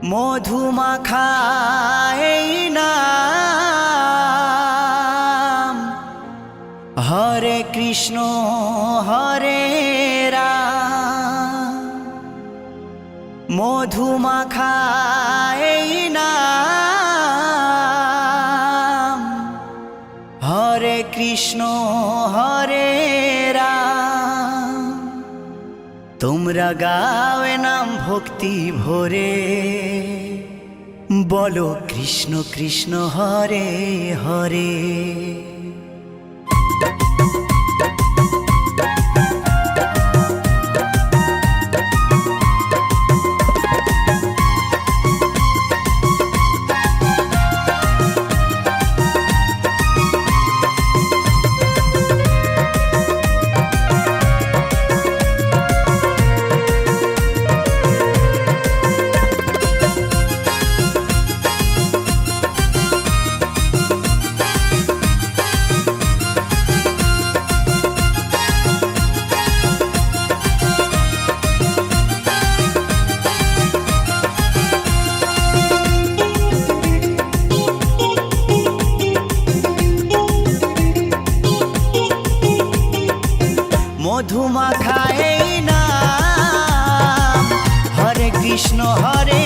মধুমাখা এই নাম, হরে কৃষ্ণ হরে রাম। মধুমাখা এই নাম, হরে কৃষ্ণ হরে রাম। তোমরা গাওয়ে নাম ভক্তি ভরে, বলো কৃষ্ণ কৃষ্ণ হরে হরে। মধুমাখা এই নাম, হরে কৃষ্ণ হরে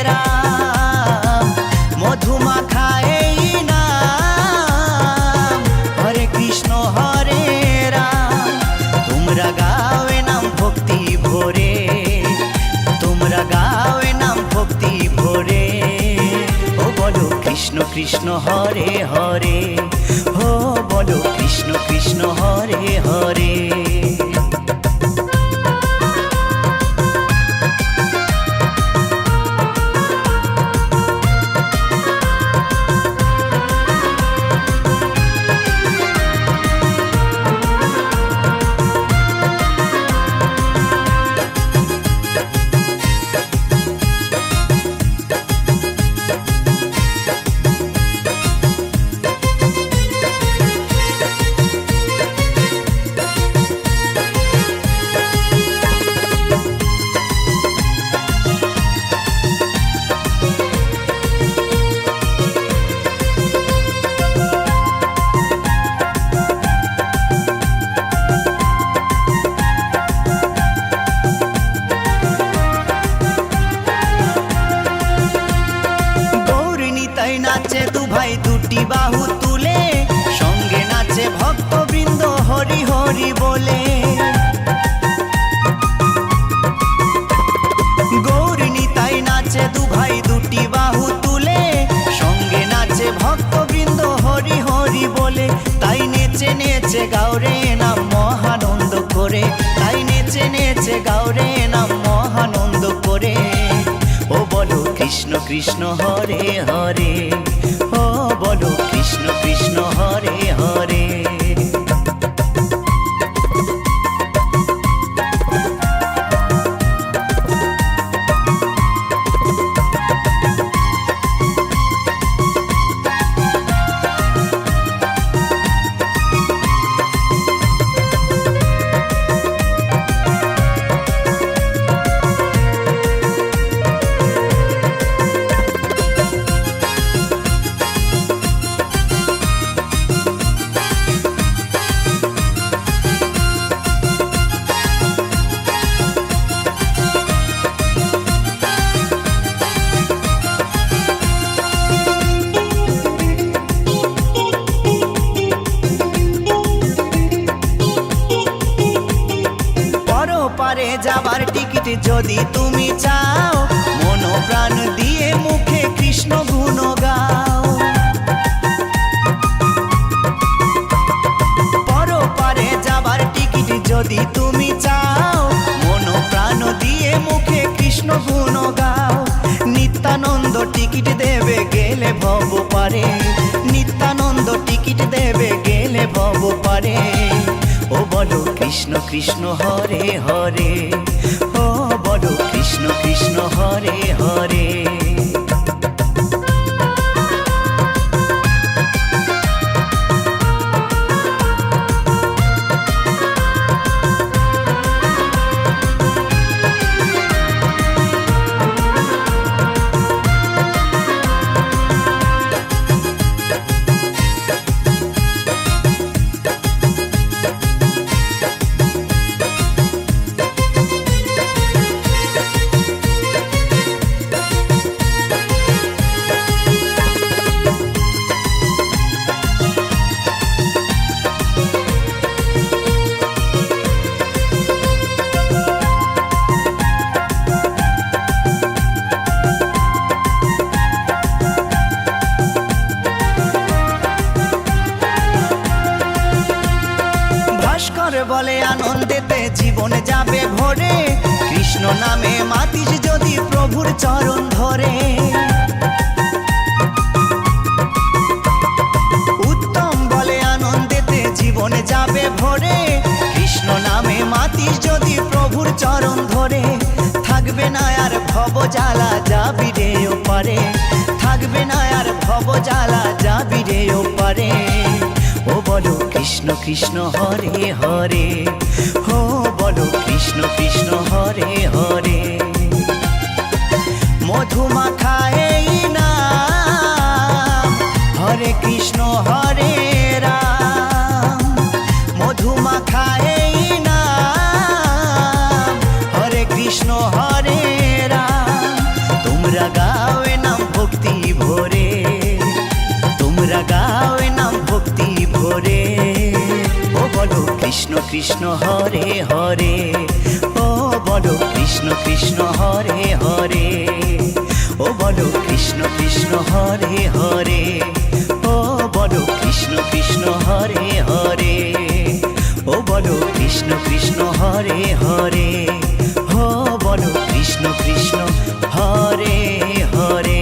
রাম। মধুমাখা এই নাম, হরে কৃষ্ণ হরে রাম। তোমরা গাওয়ে নাম ভক্তি ভরে, তোমরা গাওয়ে নাম ভক্তি ভরে। ও বলো কৃষ্ণ কৃষ্ণ হরে হরে, ও বলো কৃষ্ণ কৃষ্ণ হরে হরে। নাচে দু ভাই দুটি বাহু তুলে, সঙ্গে নাচে ভক্তবৃন্দ হরি হরি বলে। গৌর নিতাই নাচে দু ভাই দুটি বাহু তুলে, সঙ্গে নাচে ভক্তবৃন্দ হরি হরি বলে। তাই নেচে নেচে গাওরে নাম মহানন্দ করে, তাই নেচে নেচে গাওরে নাম মহানন্দ করে। ও বলো কৃষ্ণ কৃষ্ণ হরে হরে, ও বলো কৃষ্ণ কৃষ্ণ হরে হরে। পারে যাবার টিকিট যদি তুমি চাও, মন প্রাণ দিয়ে মুখে কৃষ্ণ গুণ গাও। পরপারে যাবার টিকিট যদি তুমি চাও, মন প্রাণ দিয়ে মুখে কৃষ্ণ গুণ গাও। নিত্যানন্দ টিকিট দেবে গেলে ভব পারে, নিত্যানন্দ টিকিট দেবে গেলে ভব পারে। ও বলো কৃষ্ণ কৃষ্ণ হরে হরে, ও বলো কৃষ্ণ কৃষ্ণ হরে হরে। কৃষ্ণ নামে মাতিস যদি প্রভুর চরণ ধরে, উত্তম বলে আনন্দেতে জীবন যাবে ভরে। কৃষ্ণ নামে মাতিস যদি প্রভুর চরণ ধরে, থাকবে না আর ভব জ্বালা, যাবি রে ওপারে। থাকবে না আর ভব জ্বালা, যাবি রে ওপারে। ও বলো কৃষ্ণ কৃষ্ণ হরে হরে, ও বলো কৃষ্ণ কৃষ্ণ হরে হরে। মধুমাখা এই নাম, হরে কৃষ্ণ হরে রাম। মধুমাখা এই নাম, হরে কৃষ্ণ হরে রাম। তোমরা গাও এ নাম ভক্তি ভরে, তোমরা গাও এ নাম ভক্তি ভরে। ও বলো কৃষ্ণ কৃষ্ণ হরে হরে, ও বলো কৃষ্ণ কৃষ্ণ হরে হরে। ও বলো কৃষ্ণ কৃষ্ণ হরে হরে, ও বলো কৃষ্ণ কৃষ্ণ হরে হরে। ও বলো কৃষ্ণ কৃষ্ণ হরে হরে, ও বলো কৃষ্ণ কৃষ্ণ হরে হরে।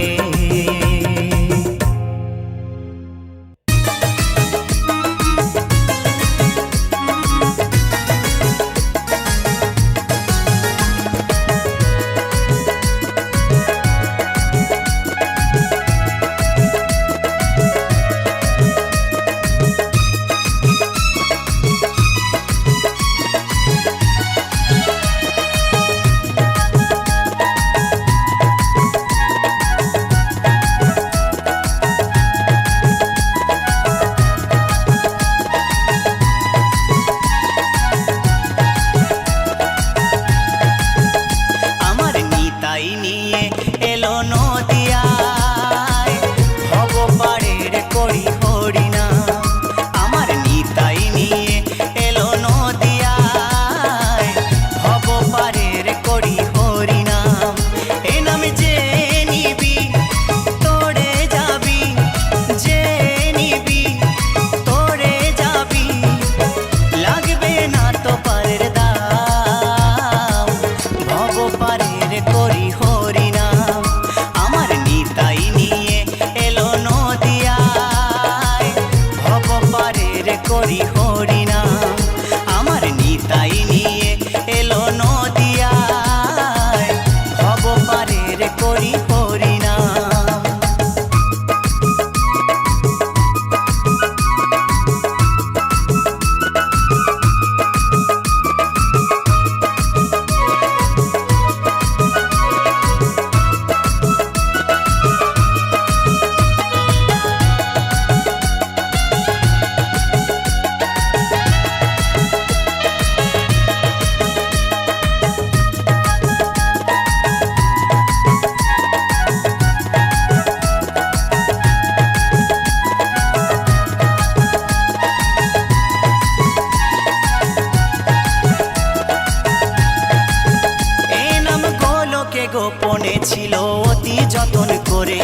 গোপনে ছিল অতি যতন করে,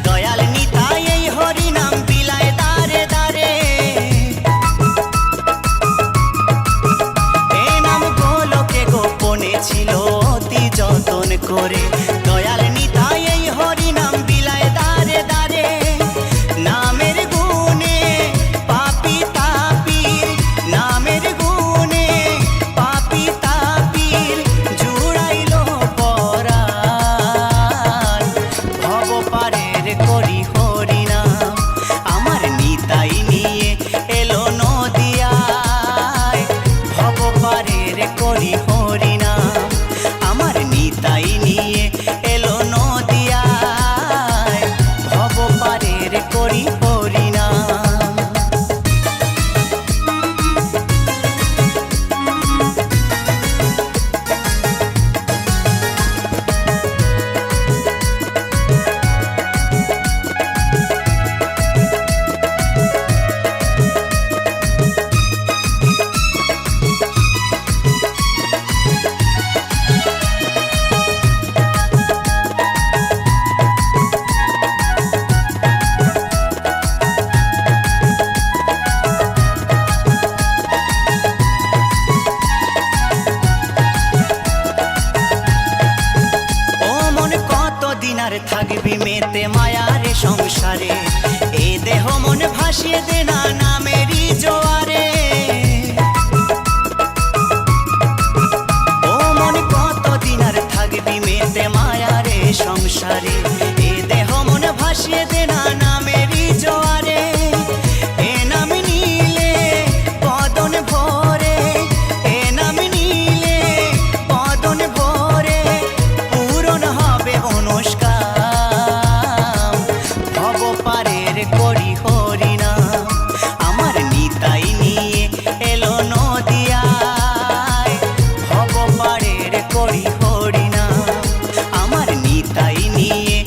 দয়াল নিতাই এই হরি নাম বিলায় দারে দারে। এই নাম গোলকে গোপনে ছিল অতি যতন করে, দয়াল নিতাই এই হরি নাম বিলায় দারে দারে। নামের গুণে পাপি তাপির, নামের গুণে পাপি তাপির জুড়াইল পরাণ। ভব পারে থাকবি মেতে মায়ার সংসারে, এ দেহ মন ভাসিয়ে দে না নামেরই জোয়ারে। ও মন কতদিন আর থাকবি মেতে মায়ার সংসারে, এ দেহ মন ভাসিয়ে দে না নামেরই জোয়ারে। এ নাম নিলে বদন ভরে, এ নাম নিলে বদন ভরে, পূরণ হবে মনস্কাম। ভব পারের করি হরিনাম, আমার নিতাই নিয়ে এলো নদিয়ায়। ভব পারের করি হরিনাম, আমার নিতাই নিয়ে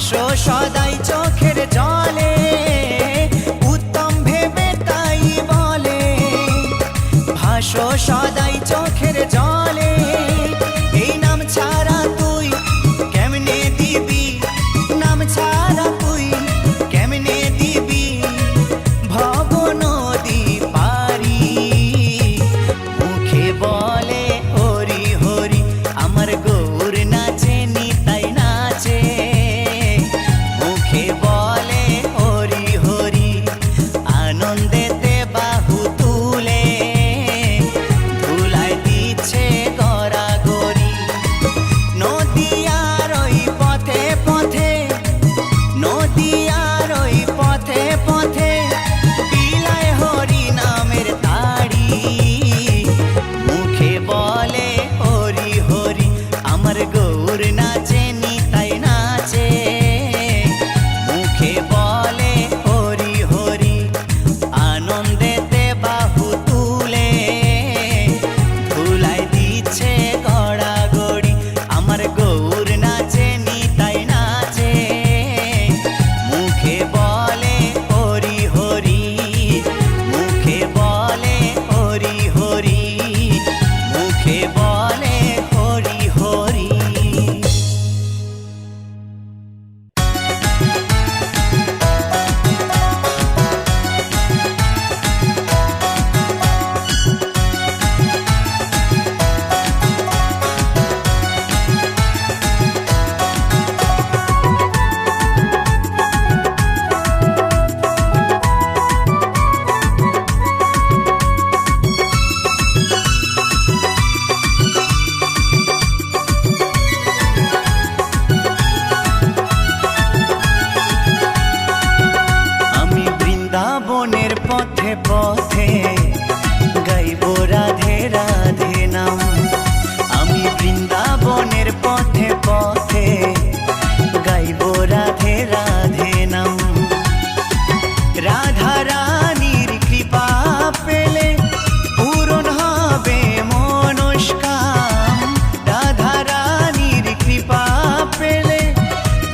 ভাসো সদাই চোখের জলে, উত্তম ভেবে তাই বলে। ভাসো সদাই চোখের জলে, এই নাম ছাড়া তুই কেমনে দিবি, নাম ছাড়া তুই কেমনে দিবি ভব নদী পারি। মুখে বলে হরি হরি, আমার গৌর নাচে নিতাই নাচে। মুখে বলে হরি হরি, আনন্দেতে বাহু তুলে ধুলায় দিচ্ছে গড়াগড়ি। নদিয়ার ওই পথে পথে, নদিয়ার ওই পথে পথে বিলায় হরি নামের তাড়ি। মুখে বলে হরি হরি, আমার গৌর নাচে নিতাই নাচে। মুখে বলে হরি হরি, আনন্দেতে বাহু তুলে ধুলায় দিচ্ছে গড়াগড়ি। আমার গৌর নাচে নিতাই নাচে। মুখে বলে হরি হরি, মুখে বলে হরি হরি, মুখে বলে হরি হরি। আমি বৃন্দাবনের পথে পথে গাইব রাধে রাধে নাম। আমি বৃন্দাবনের পথে পথে গাইব রাধে রাধে নাম। রাধা রানীর কৃপা পেলে পূরণ হবে মনস্কাম। রাধা রানীর কৃপা পেলে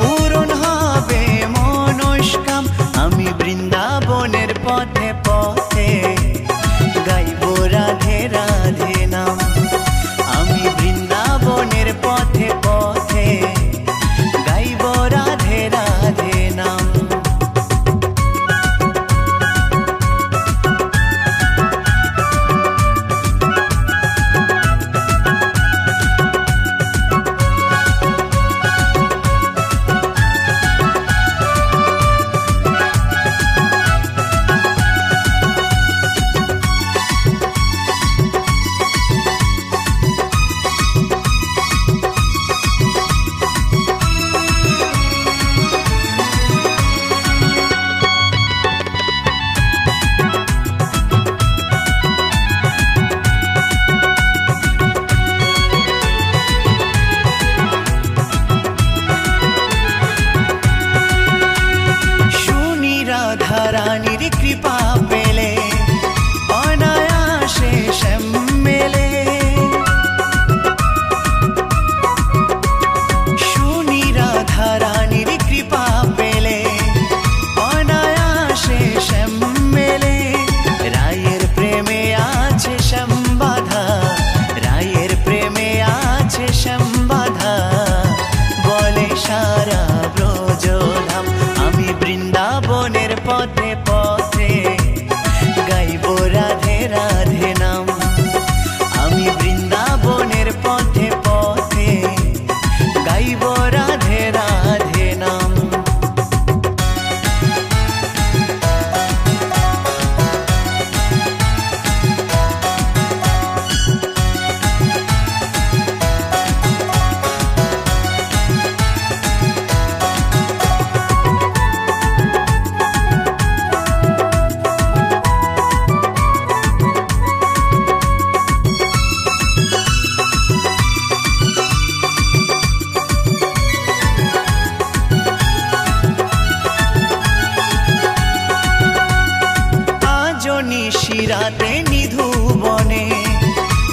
পূরণ হবে মনস্কাম। আমি বৃন্দাবনের পথে পথে গাইব রাধে রাধে নাম। আমি বৃন্দাবনের পথে পথে গাইব রাধে রাধে নাম। শুনি রাধা রানীর কৃপা পেলে অনায়াসে শ্যাম মেলে। শুনি রাধা রানীর কৃপা পেলে অনায়াসে শ্যাম মেলে। রায়ের প্রেমে আছে শ্যাম বাধা, রায়ের প্রেমে আছে শ্যাম বাধা বলে সারা ব্রজধাম। আমি বৃন্দাবনের পথে পথে গাইব রাধে রাধে নাম। আমি বৃন্দাবনের পথে পথে গাইব রাধে রাধে নাম। নিশিরাতে নিধু বনে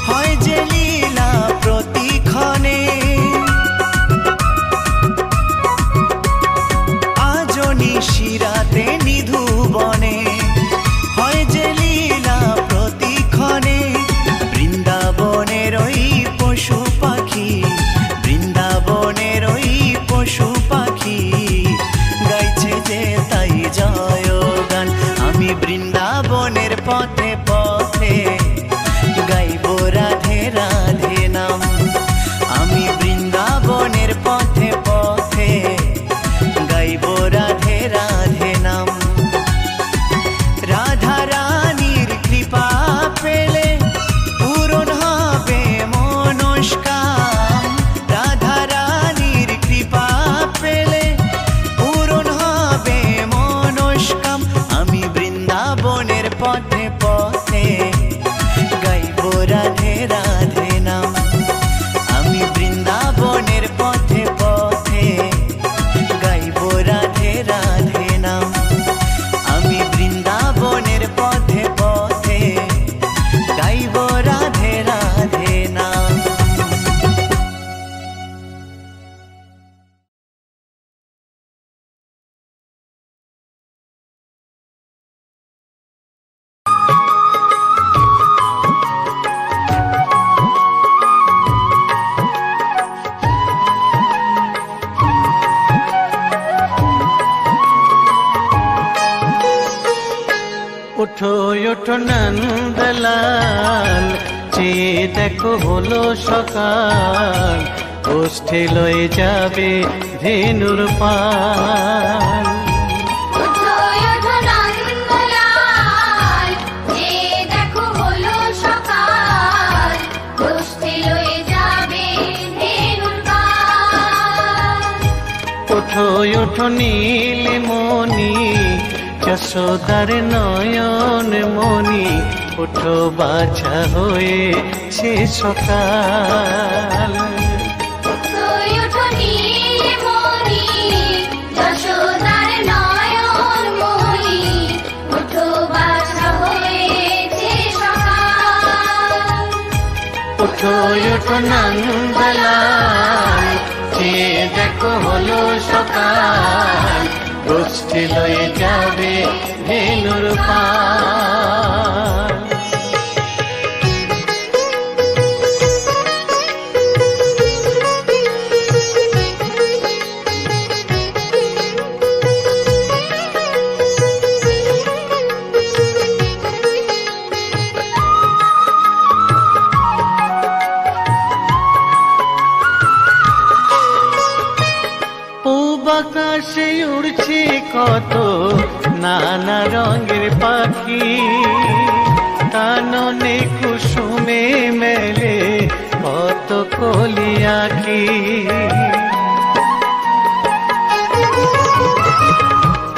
হয় যে লীলা প্রতিক্ষণে। বৃন্দাবনের পথে পথে গাইব রাধে রাধে নাম। আমি বৃন্দাবনের পথে পথে গাইব রাধে রাধে নাম। রাধা রানীর কৃপা পেলে পূরণ হবে মনস্কাম। রাধা রানীর কৃপা পেলে পূরণ হবে মনস্কাম। আমি বৃন্দাবনের পথে পথে গাইব রাধে রাধে নাম। আমি বৃন্দাবনের পথে পথে গাইব রাধে রাধে নাম। আমি বৃন্দাবনের পথে পথে গাইব রাধে রাধে নাম। ওঠো ওঠো নন্দলাল, চেয়ে দেখো হলো সকাল, গোষ্ঠী লয়ে যাবে ধেনুর পাল। ওঠো ওঠো নন্দলাল, চেয়ে দেখো হলো সকাল, গোষ্ঠী লয়ে যাবে ধেনুর পাল। ওঠো ওঠো নীলমণি, যশোদার নয়ন মণি, ওঠো বাছা হয়েছে সকাল। ওঠো ওঠো নীলমণি, যশোদার নয়ন মণি, ওঠো বাছা হয়েছে সকাল। ওঠো ওঠো নন্দলাল, চেয়ে দেখো হলো সকাল, গোষ্ঠী লয়ে যাবে ধেনুর পাল। আকাশে উড়ছে কত নানা রঙের পাখি, কাননে কুসুমে মেলে কত কলি আঁখি।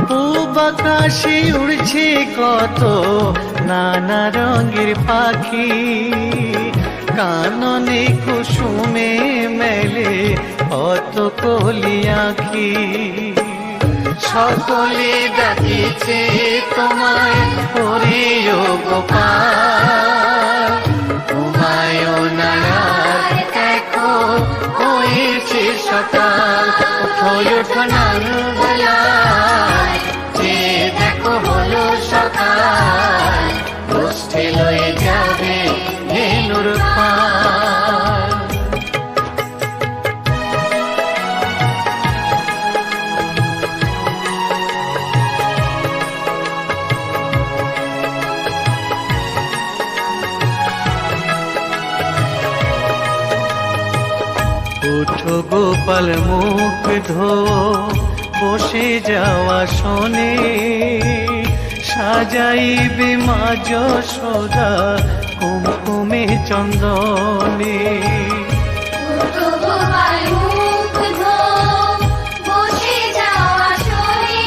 পূব আকাশে উড়ছে কত নানা রঙের পাখি, কাননে কুসুমে মেলে কত কলি আঁখি। সকলে ডাকিছে তোমায় ওরে ও গোপাল, ঘুমায়ো না আর দেখো হয়েছে সকাল। ওঠো ওঠো নন্দলাল, চেয়ে দেখো হলো সকাল, গোষ্ঠী লয়ে যাবে ধেনুর পাল। ওঠো গোপাল মুখ ধো, বসে যাওয়া শোনে, সাজাইবে মা যশোদা কুমকুমে চন্দনে। ওঠো গোপাল মুখ ধো, বসে যাওয়া শোনে,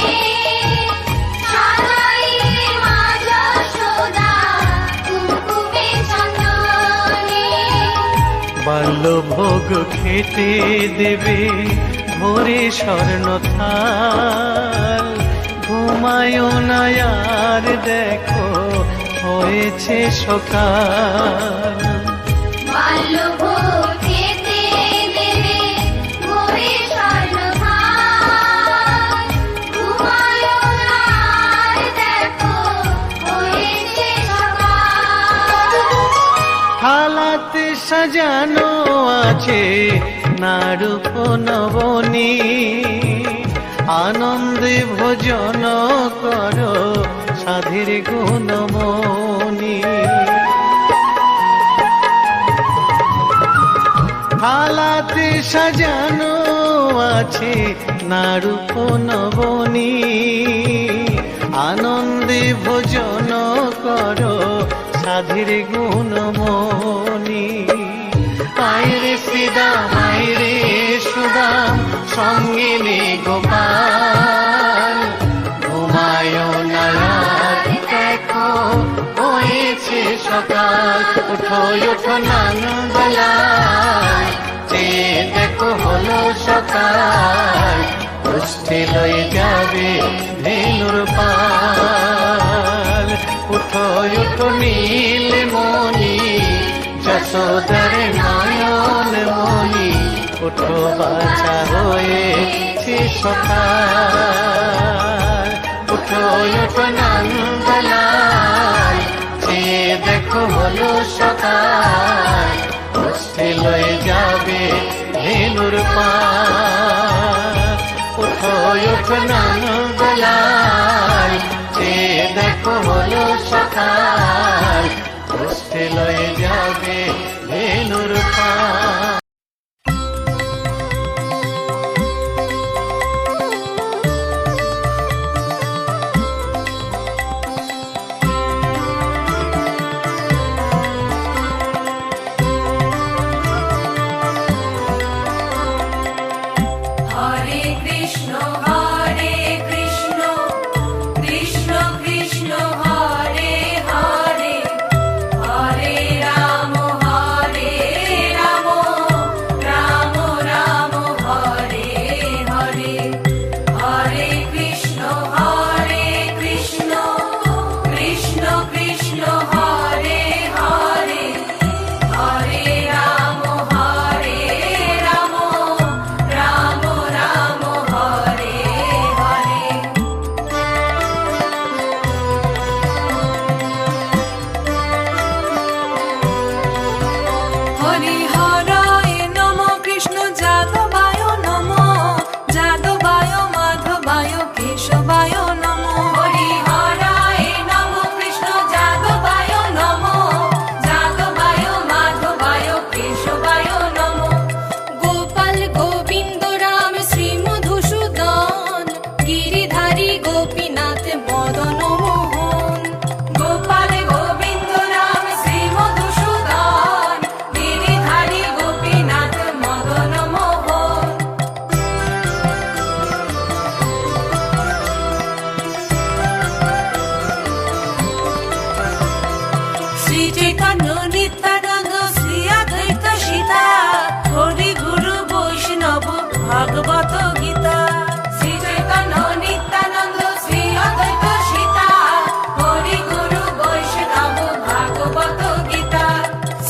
সাজাইবে মা যশোদা কুমকুমে চন্দনে। বাল্যভোগ খেতে দেবে ভোরে স্বর্ণ থাল, ঘুমায়ো না আর দেখো হয়েছে সকাল। বাল্যভোগ খেতে দেবে ভোরে স্বর্ণ থাল, ঘুমায়ো না আর দেখো হয়েছে সকাল। থালাতে সাজানো আছে নারূপ নবনী, আনন্দে ভোজন করো সাধের গুণমণি। থালাতে সাজানো আছে নারূপ নবনী, আনন্দে ভোজন করো সাধের গুণমণি। আয়রে শ্রীদাম আয়রে সুদাম সঙ্গে নে গোপাল, ঘুমায় না রাত দেখো হয়েছে সকাল। উঠো উঠো নানবেলায় চেয়ে দেখো হলো সকাল, উষ্ঠে লয়ে যাবে ধেনুর পাল। উঠো উঠো নীলমণি যশোদার নয়ন মণি, উঠো বাছা হয়েছে সকাল। উঠো উঠো নানবেলায় চেয়ে দেখো হলো সকাল, উষ্ঠে লয়ে যাবে ধেনুর পাল। উঠো উঠো নানবেলায় চেয়ে দেখো হলো সকাল, উষ্ঠে লয়ে যাবে ধেনুর পাল। হরে কৃষ্ণ কৃষ্ণ কৃষ্ণ হরে হরে, হরে রাম রাম রাম হরে হরে। হরে কৃষ্ণ কৃষ্ণ কৃষ্ণ হরে হরে, হরে রাম রাম রাম হরে হরে। হরি হরায় নম কৃষ্ণ যাদবায় নম, যাদবায় মাধবায় কেশবায় নম। হরি হরায় নম কৃষ্ণ যাদবায় নম, যাদবায় মাধবায় কেশবায় নম। গোপাল গোবিন্দ রাম শ্রী মধুসূদন, গিরিধারী গোপীনাথ মদন মোহন। গোপাল গোবিন্দ রাম শ্রী মধুসূদন, গিরিধারী গোপীনাথ মদন মোহন। শ্রী চৈতন্য নিত্যানন্দ শ্রী অদ্বৈত সীতা, হরি গুরু বৈষ্ণব ভাগবত গীতা। শ্রী চৈতন্য নিত্যানন্দ শ্রী অদ্বৈত সীতা, হরি গুরু বৈষ্ণব ভাগবত গীতা।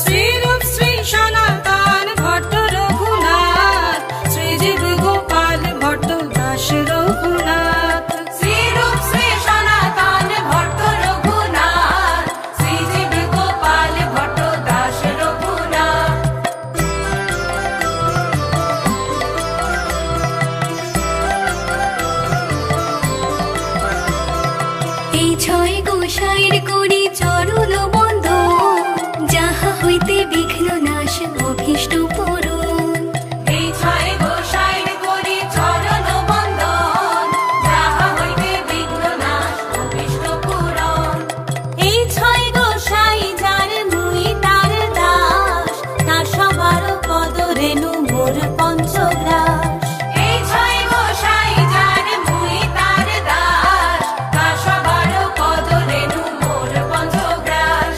শ্রীরূপ শ্রী সনাতন ভট্ট রঘুনাথ, শ্রীজীব গোপাল ভট্ট দাস রঘুনাথ। শ্রীরূপ শ্রী সনাতন ভট্ট রঘুনাথ, শ্রীজীব গোপাল ভট্ট দাস রঘুনাথ। এই ছয় গোসাইর করি চরণ বন্দন, যাহা হইতে বিঘ্ন নাশ অভীষ্ট পূরণ। এই ছয় গোসাইর করি চরণ বন্দন, যাহা হইতে বিঘ্ন নাশ অভীষ্ট পূরণ। এই ছয় গোসাই যার মুই তার দাস, তার সবার পদ রেণু মোর পঞ্চগ্রাস। এই ছয় গোসাই যার মুই তার দাস, তার সবার পদ রেণু মোর পঞ্চগ্রাস।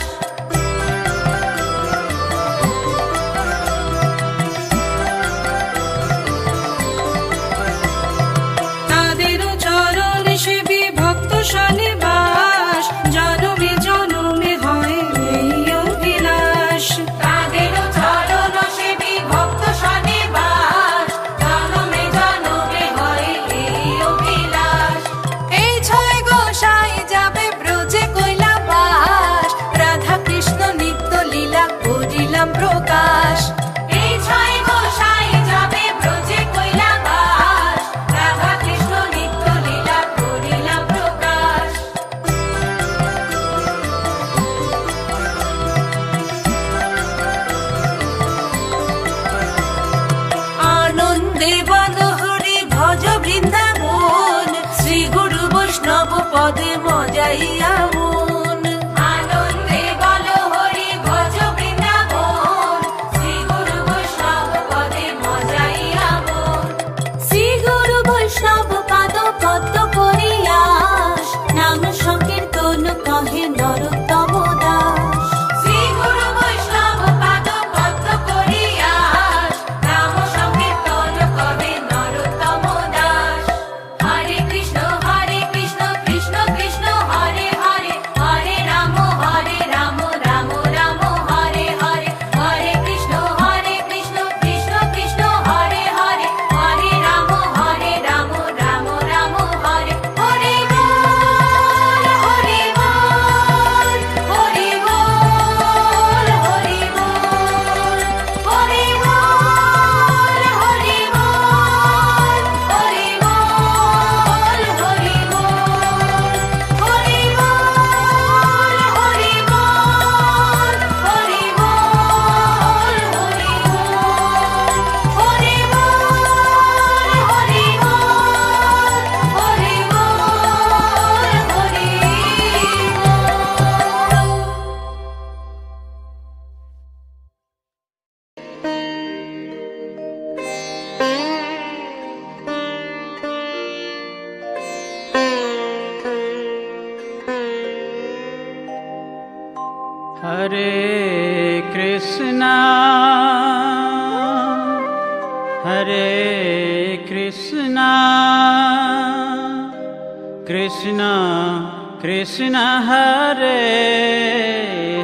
পদে মজাইয়া মন। আনন্দে বলো হরি ভজ বৃন্দাবন, শ্রী গুরু বৈষ্ণব পদে মজাইয়া মন। শ্রী গুরু বৈষ্ণব পাদ পদ্ম করিয়াস, নাম সংকীর্তন কহে নরোত্তম দাস। শ্রী গুরু বৈষ্ণব পাদ পদ্ম করিয়াস, নাম সংকীর্তন কবে নরোত্তম দাস। হরে কৃষ্ণ কৃষ্ণ কৃষ্ণ হরে হরে, হরে রাম রাম রাম হরে হরে। হরে কৃষ্ণ কৃষ্ণ কৃষ্ণ হরে হরে, হরে রাম রাম রাম হরে। হরে বল হরে বল, হরে বল হরে বল, হরে বল হরে বল, হরে বল হরে বল, হরে বল হরে বল, হরে বল হরে বল, হরে বল হরে বল, হরে हरे कृष्णा हरे कृष्णा कृष्णा कृष्णा हरे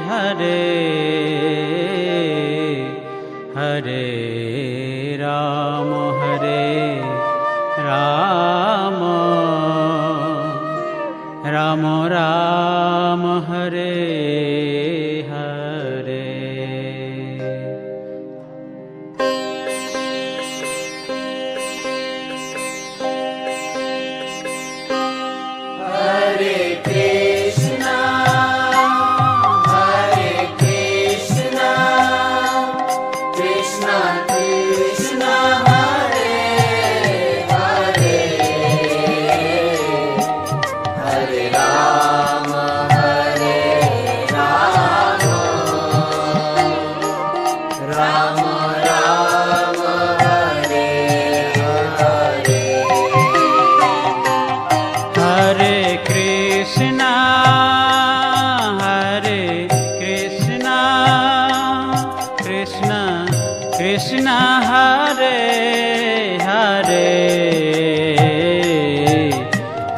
हरे हरे राम राम राम राम हरे हरे। हरे कृष्णा कृष्णा कृष्णा हरे हरे, हरे राम राम राम हरे हरे। हरे कृष्णा कृष्णा कृष्णा हरे हरे,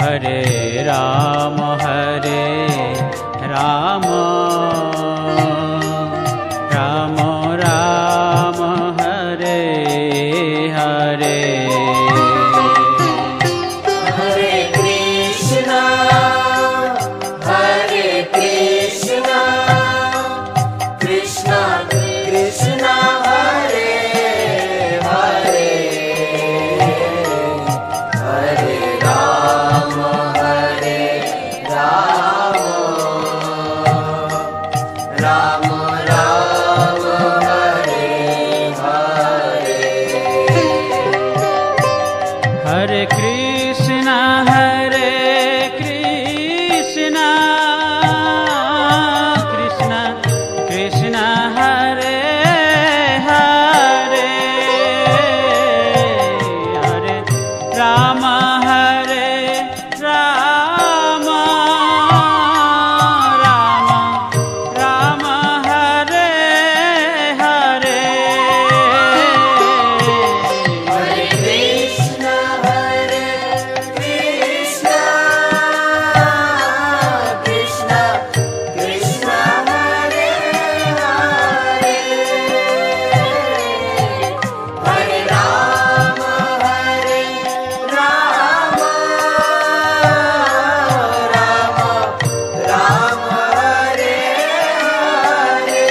हरे राम राम राम हरे हरे। हरे कृष्णा कृष्णा कृष्णा हरे हरे, हरे राम राम राम हरे हरे। हरे कृष्णा कृष्णा कृष्णा हरे हरे, हरे राम राम राम हरे हरे। हरे कृष्णा कृष्णा कृष्णा हरे हरे, हरे राम राम राम हरे हरे।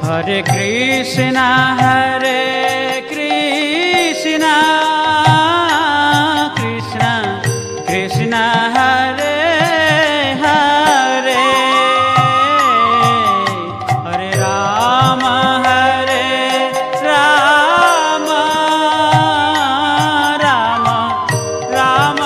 हरे कृष्णा कृष्णा कृष्णा हरे हरे, हरे राम राम राम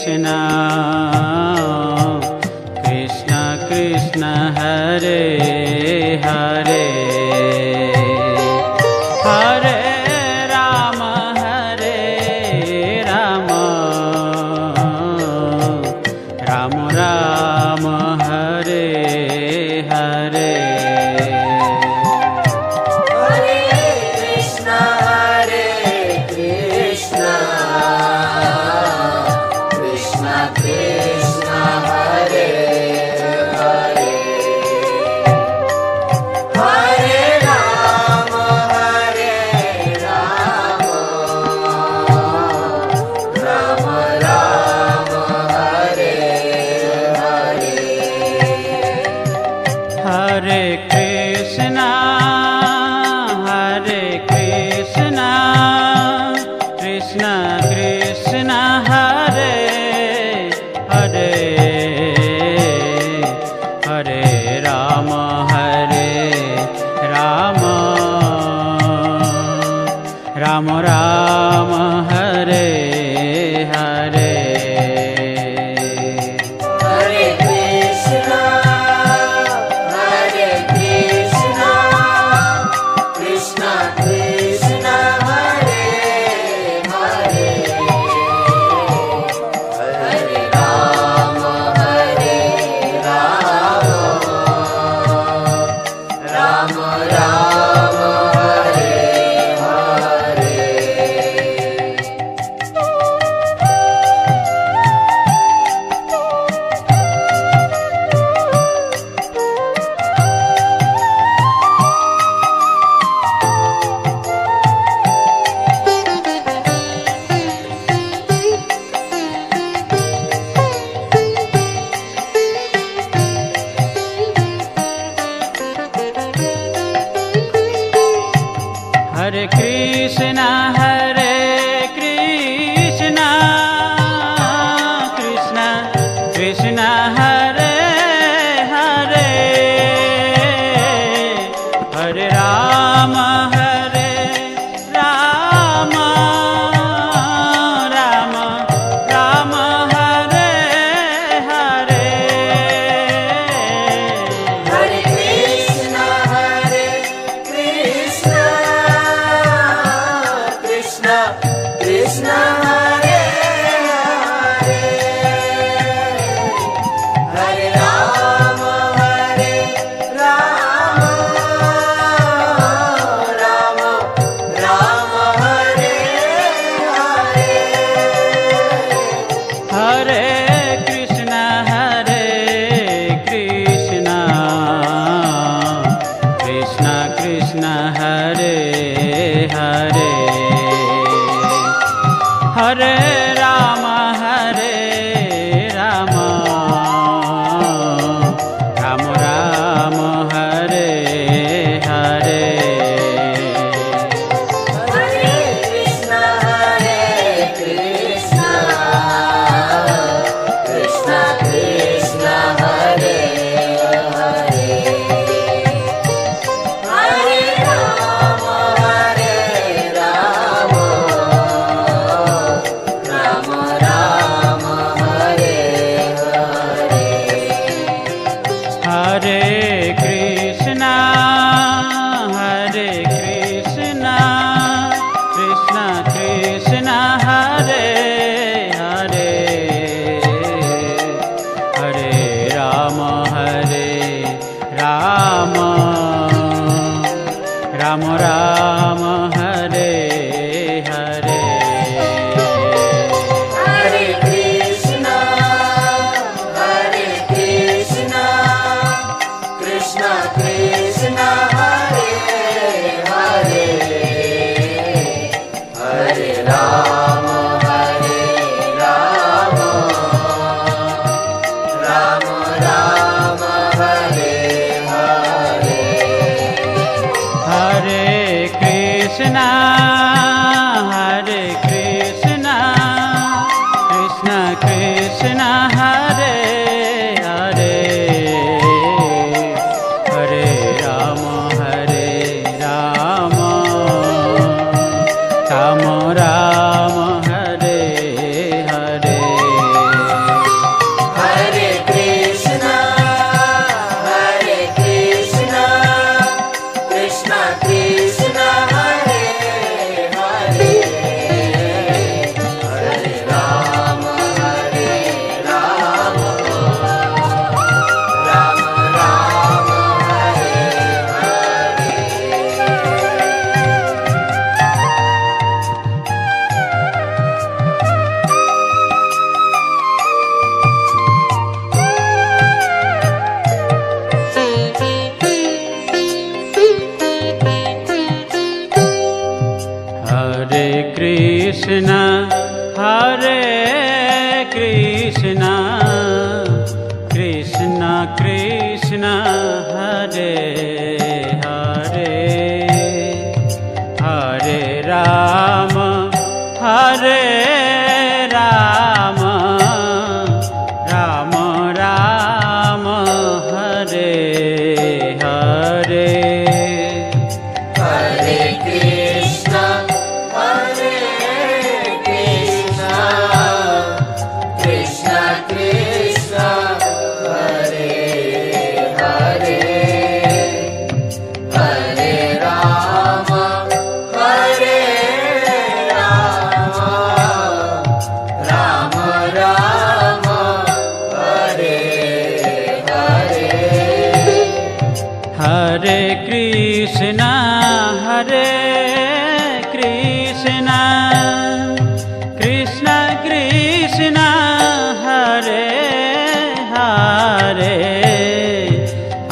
कृष्ण कृष्ण कृष्ण हरे हरे हरे राम राम राम हरे हरे हरे कृष्णा कृष्ण कृष्ण हरे हरे हरे राम राम राम हरे हरे हरे कृष्ण कृष्ण कृष्ण हरे हरे हरे राम राम राम हरे हरे हरे कृष्ण कृष्ण कृष्ण हरे हरे हरे राम राम राम हरे हरे हरे कृष्ण कृष्ण कृष्ण हरे हरे हरे राम राम राम हरे हरे हरे कृष्ण कृष्ण कृष्ण हरे हरे हरे राम राम राम हरे हरे हरे कृष्ण कृष्ण कृष्ण हरे हरे हरे राम राम हरे हरे हरे कृष्ण कृष्ण कृष्ण हरे हरे हरे राम राम राम हरे हरे हरे कृष्ण कृष्ण कृष्ण हरे हरे हरे राम राम राम हरे हरे कृष्ण हरे कृष्ण कृष्ण कृष्ण हरे हरे हरे राम हरे राम राम राम हरे हरे हरे कृष्ण कृष्ण कृष्ण हरे हरे हरे राम राम राम हरे हरे हरे कृष्ण कृष्ण कृष्ण हरे हरे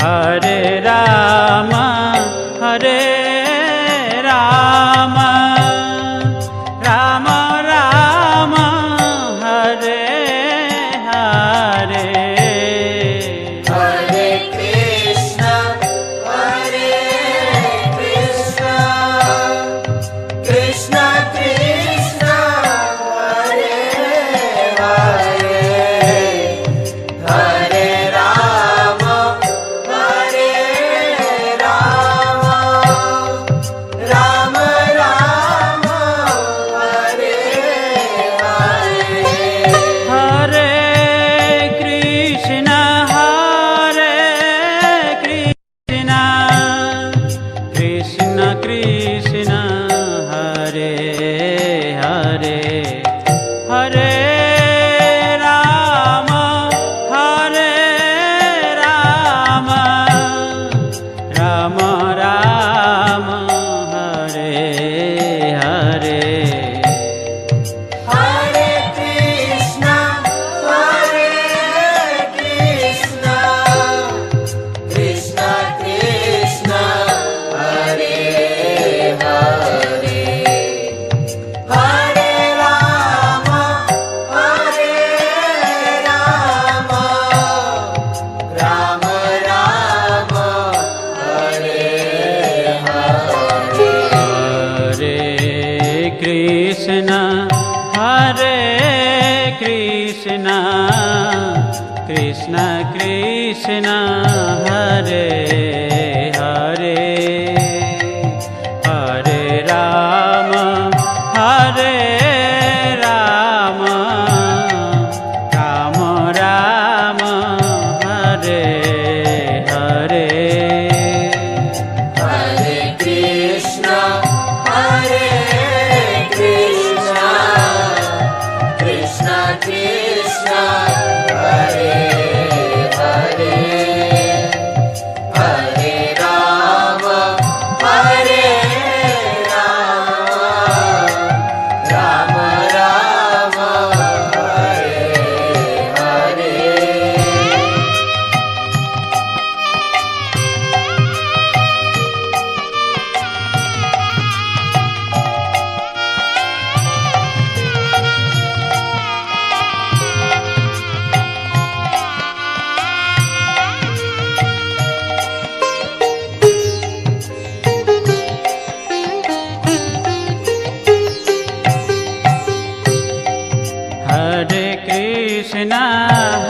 हरे राम राम राम राम हरे हरे हरे कृष्ण कृष्ण कृष्ण हरे हरे हरे राम राम राम हरे हरे हरे कृष्ण कृष्ण कृष्ण हरे हरे हरे राम राम राम हरे हरे हरे कृष्ण कृष्ण कृष्ण हरे हरे हरे राम राम राम हरे हरे हरे कृष्ण कृष्ण कृष्ण हरे हरे हरे राम राम राम हरे हरे हरे कृष्ण कृष्ण कृष्ण हरे हरे हरे राम राम राम हरे हरे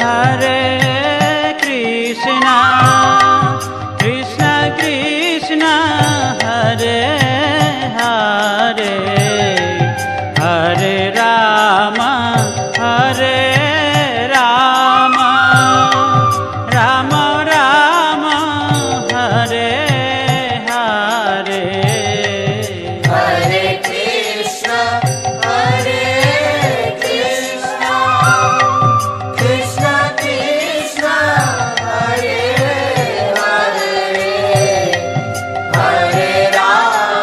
हरे कृष्ण कृष्ण कृष्ण हरे हरे हरे राम राम राम हरे हरे हरे कृष्ण कृष्ण कृष्ण हरे हरे हरे राम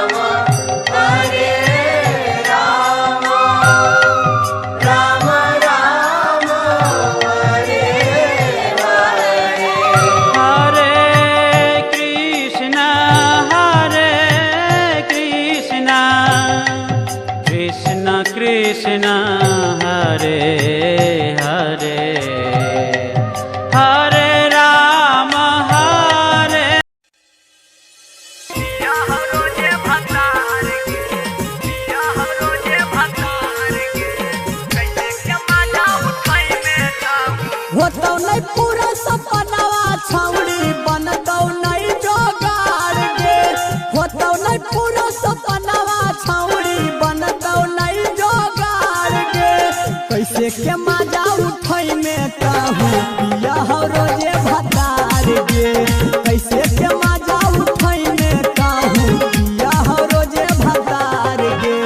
कृष्ण हरे हरे हरे राम हरे होतौ नहीं पूरा सपनावा छौड़ी बनतौ नहीं जोगाड़ गे होतौ नहीं पूरा सपनावा छौड़ी बनतौ नहीं जोगाड़ गे कैसे के मजा उठै में कहूँ पिया हो रोजे भतार गे कैसे के मजा उठै में कहूँ पिया हो रोजे भतार गे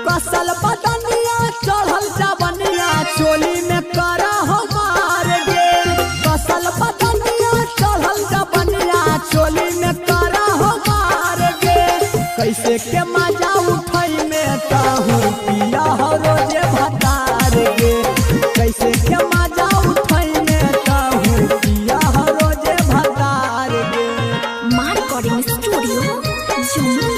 कसल बदनिया चढ़ल जवनिया चोली में करा हो मार गे कसल बदनिया चढ़ल जवनिया चोली में करा हो मार गे कैसे के मजा उठै में कहूँ पिया हो रोजे भतार गे कैसे के मजा उठै में कहूँ पिया हो रोजे भतार गे मां रिकॉर्डिंग स्टूडियो जमुई।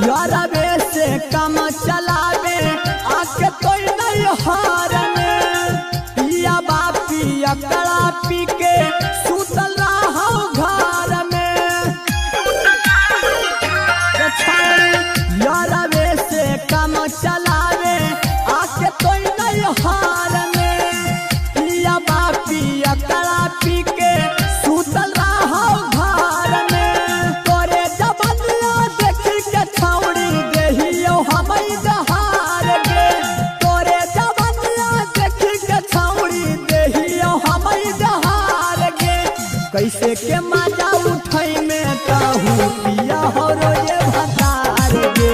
यारवे से काम चलावे आके कोई नहीं हार में पिया बापी अकड़ा पी के सुतल रहो घर में यारवे से काम चलावे आके कोई नहीं हार में पिया बापी अकड़ा पी के सुतल रहो घर में तोरे जबनिया देखी के छौड़ी देहियो हमई दहार गे तोरे जबनिया देखी के छौड़ी देहियो हमई दहार गे कैसे के मजा उठै में कहूँ पिया हो रोजे भतार गे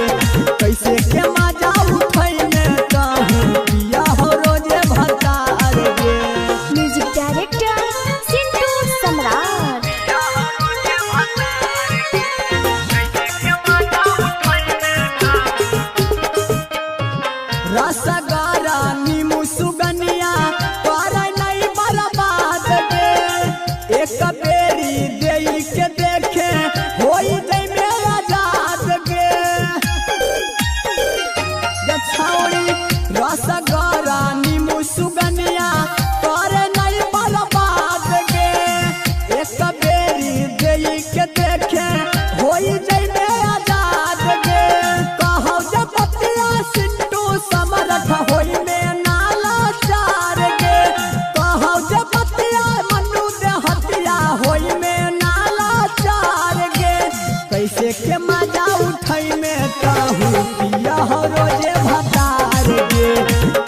कैसे के मजा उठै में कहूँ पिया हो रोजे भतार गे म्यूजिक डायरेक्टर सिंटू सम्राट। रसगारा नीमू सुगनिया पर नहीं बर्बाद गे एक बेरी देई के देखे होई जई में आजाद गे छौड़ी रसगारा नीमू सुगनिया पर नहीं बर्बाद गे एक बेरी देई के देखे होई जई में आजाद गे कहौ जब पतिया सिंटू समरथ होई में नाला चार गे कहौ जब पतिया मनु दे हतिया होई में नाला चार गे कैसे के मजा उठै में कहूँ पिया हो रोजे भतार गे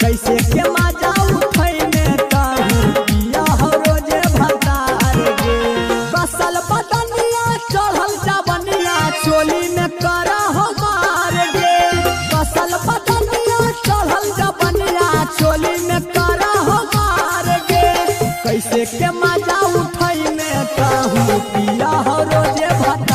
कैसे के मजा उठै में कहूँ पिया हो रोजे भतार गे कसल बदनिया चढ़ल जवनिया चोली में करा हो मार गे कसल बदनिया चढ़ल जवनिया चोली में करा हो मार गे कैसे के मजा उठै में कहूँ पिया हो रोजे भतार